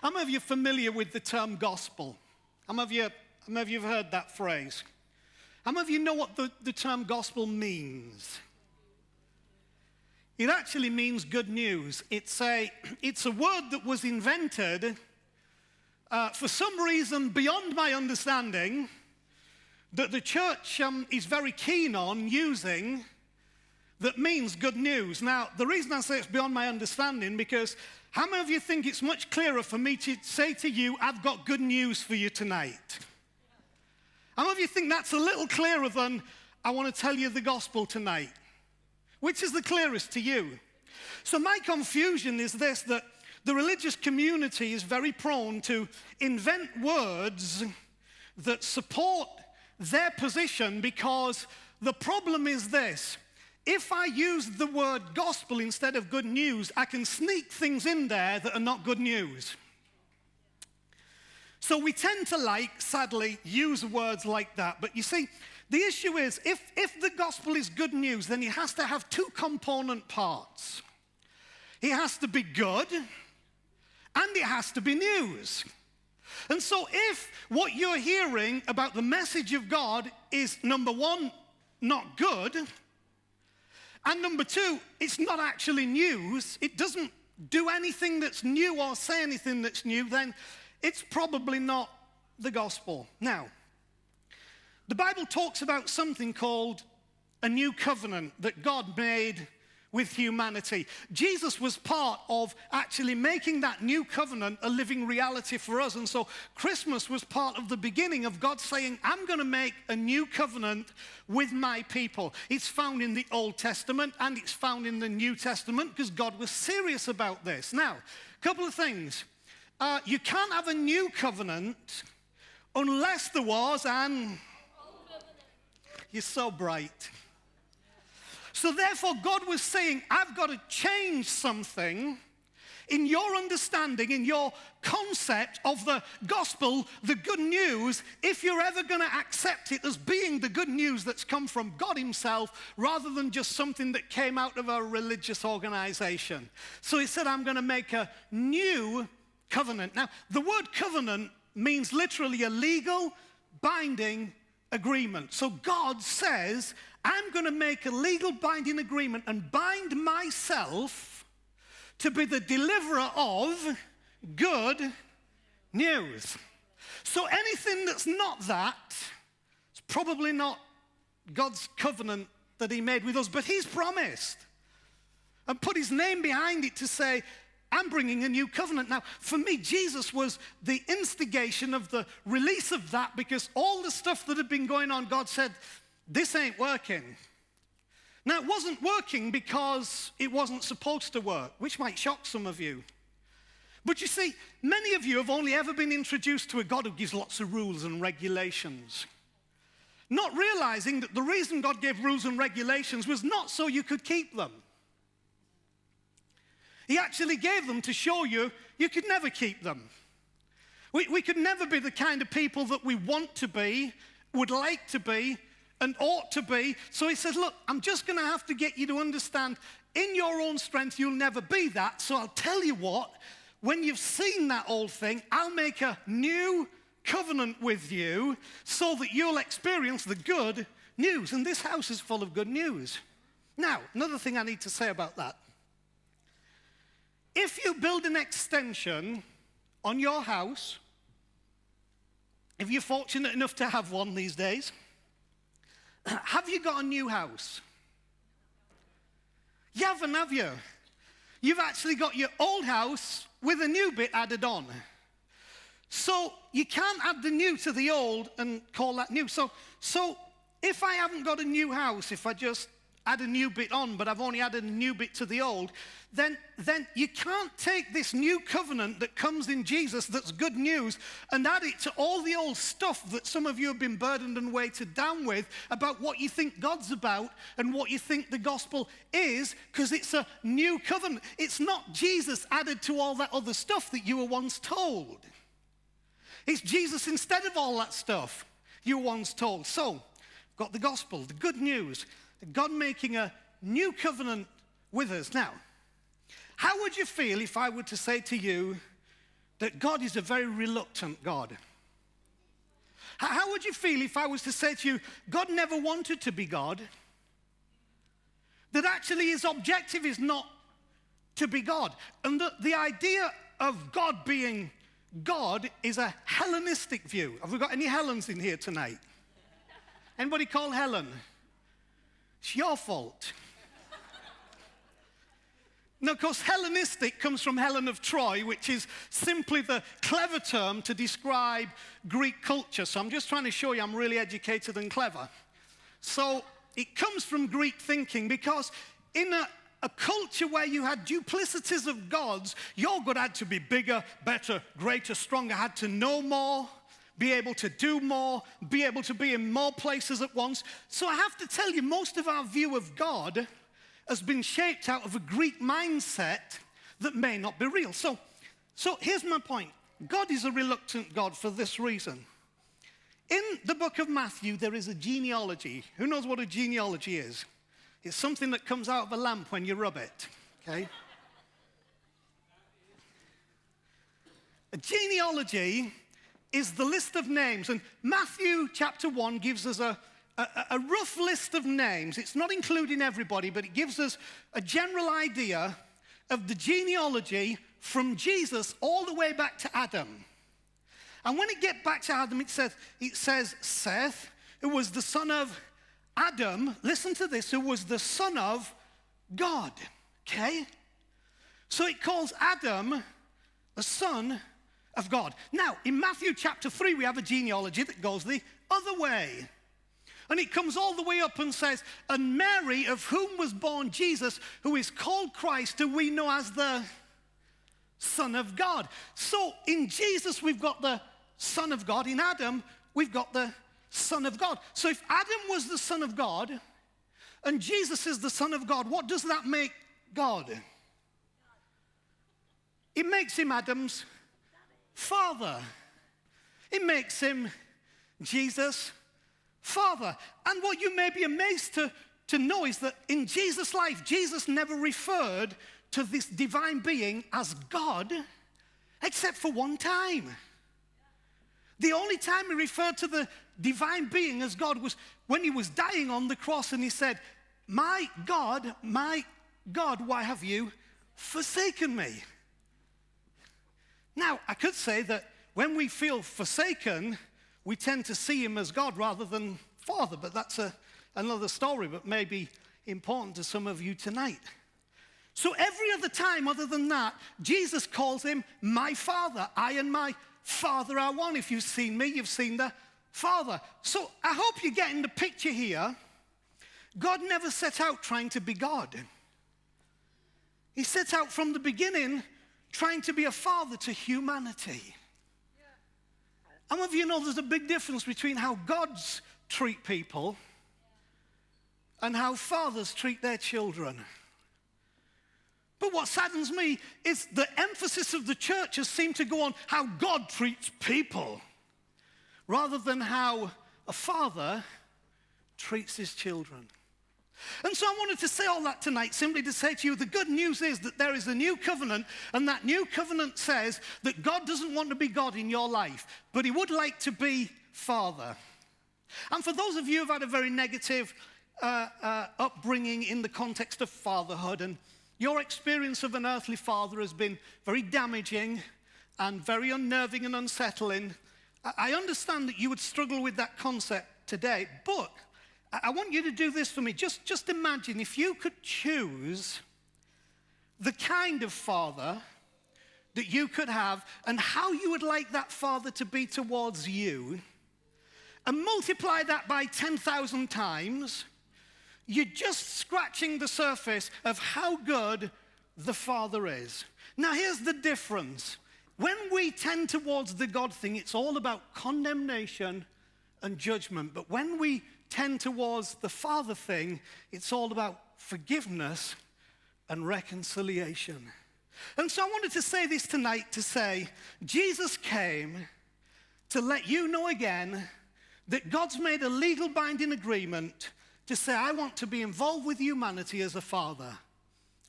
How many of you are familiar with the term gospel? How many of you have heard that phrase? How many of you know what the term gospel means? It actually means good news. It's a word that was invented for some reason beyond my understanding that the church is very keen on using, that means good news. Now, the reason I say it's beyond my understanding, because how many of you think it's much clearer for me to say to you, I've got good news for you tonight? How many of you think that's a little clearer than, I want to tell you the gospel tonight? Which is the clearest to you? So my confusion is this, that the religious community is very prone to invent words that support their position, because the problem is this: if I use the word gospel instead of good news, I can sneak things in there that are not good news. So we tend to sadly, use words like that. But you see, the issue is, if the gospel is good news, then it has to have two component parts. It has to be good, and it has to be news. And so if what you're hearing about the message of God is, number one, not good, and number two, it's not actually news, it doesn't do anything that's new or say anything that's new, then it's probably not the gospel. Now, the Bible talks about something called a new covenant that God made with humanity. Jesus was part of actually making that new covenant a living reality for us. And so Christmas was part of the beginning of God saying, I'm going to make a new covenant with my people. It's found in the Old Testament and it's found in the New Testament because God was serious about this. Now, a couple of things. You can't have a new covenant unless there was an... You're so bright. So therefore, God was saying, I've got to change something in your understanding, in your concept of the gospel, the good news, if you're ever going to accept it as being the good news that's come from God himself, rather than just something that came out of a religious organization. So he said, I'm going to make a new covenant. Now, the word covenant means literally a legal, binding agreement. So God says, I'm going to make a legal binding agreement and bind myself to be the deliverer of good news. So anything that's not that, it's probably not God's covenant that he made with us, but he's promised and put his name behind it to say, I'm bringing a new covenant. Now, for me, Jesus was the instigation of the release of that, because all the stuff that had been going on, God said, this ain't working. Now, it wasn't working because it wasn't supposed to work, which might shock some of you. But you see, many of you have only ever been introduced to a God who gives lots of rules and regulations, not realizing that the reason God gave rules and regulations was not so you could keep them. He actually gave them to show you could never keep them. We could never be the kind of people that we want to be, would like to be, and ought to be. So he says, look, I'm just going to have to get you to understand, in your own strength, you'll never be that. So I'll tell you what, when you've seen that old thing, I'll make a new covenant with you so that you'll experience the good news. And this house is full of good news. Now, another thing I need to say about that. If you build an extension on your house, if you're fortunate enough to have one these days, have you got a new house? You haven't, have you? You've actually got your old house with a new bit added on. So you can't add the new to the old and call that new. So if I haven't got a new house, if I just add a new bit on, but I've only added a new bit to the old, then you can't take this new covenant that comes in Jesus that's good news and add it to all the old stuff that some of you have been burdened and weighted down with about what you think God's about and what you think the gospel is, because it's a new covenant. It's not Jesus added to all that other stuff that you were once told. It's Jesus instead of all that stuff you were once told. So, got the gospel, the good news, God making a new covenant with us. Now, how would you feel if I were to say to you that God is a very reluctant God. How would you feel if I was to say to you, God never wanted to be God? That actually his objective is not to be God. And the idea of God being God is a Hellenistic view. Have we got any Helens in here tonight? Anybody called Helen? It's your fault. Now, of course, Hellenistic comes from Helen of Troy, which is simply the clever term to describe Greek culture. So I'm just trying to show you I'm really educated and clever. So it comes from Greek thinking, because in a culture where you had duplicities of gods, your God had to be bigger, better, greater, stronger, had to know more, be able to do more, be able to be in more places at once. So I have to tell you, most of our view of God has been shaped out of a Greek mindset that may not be real. So here's my point. God is a reluctant God for this reason. In the book of Matthew, there is a genealogy. Who knows what a genealogy is? It's something that comes out of a lamp when you rub it, okay? A genealogy is the list of names, and Matthew chapter 1 gives us a rough list of names. It's not including everybody, but it gives us a general idea of the genealogy from Jesus all the way back to Adam. And when it gets back to Adam, it says Seth, who was the son of Adam, listen to this, who was the son of God, okay? So it calls Adam the son of God. Now, in Matthew chapter 3, we have a genealogy that goes the other way. And it comes all the way up and says, and Mary, of whom was born Jesus, who is called Christ, who we know as the Son of God. So in Jesus, we've got the Son of God. In Adam, we've got the Son of God. So if Adam was the Son of God, and Jesus is the Son of God, what does that make God? It makes him Adam's father. It makes him Jesus' father. And what you may be amazed to know is that in Jesus' life, Jesus never referred to this divine being as God, except for one time. The only time he referred to the divine being as God was when he was dying on the cross, and he said, my God, why have you forsaken me? Now, I could say that when we feel forsaken, we tend to see him as God rather than Father, but that's another story, but maybe important to some of you tonight. So every other time other than that, Jesus calls him my Father. I and my Father are one. If you've seen me, you've seen the Father. So I hope you're getting the picture here. God never set out trying to be God. He set out from the beginning trying to be a father to humanity. How many of you know there's a big difference between how gods treat people and how fathers treat their children? But what saddens me is the emphasis of the church has seemed to go on how God treats people rather than how a father treats his children. And so I wanted to say all that tonight simply to say to you, the good news is that there is a new covenant, and that new covenant says that God doesn't want to be God in your life, but he would like to be Father. And for those of you who've had a very negative upbringing in the context of fatherhood, and your experience of an earthly father has been very damaging and very unnerving and unsettling, I understand that you would struggle with that concept today, but I want you to do this for me. Just imagine if you could choose the kind of father that you could have and how you would like that father to be towards you, and multiply that by 10,000 times, you're just scratching the surface of how good the Father is. Now, here's the difference. When we tend towards the God thing, it's all about condemnation and judgment. But when we tend towards the Father thing, it's all about forgiveness and reconciliation. And so I wanted to say this tonight to say, Jesus came to let you know again that God's made a legal binding agreement to say, I want to be involved with humanity as a father.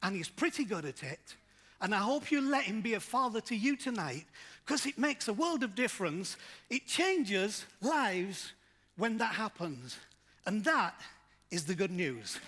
And he's pretty good at it. And I hope you let him be a father to you tonight, because it makes a world of difference. It changes lives when that happens. And that is the good news.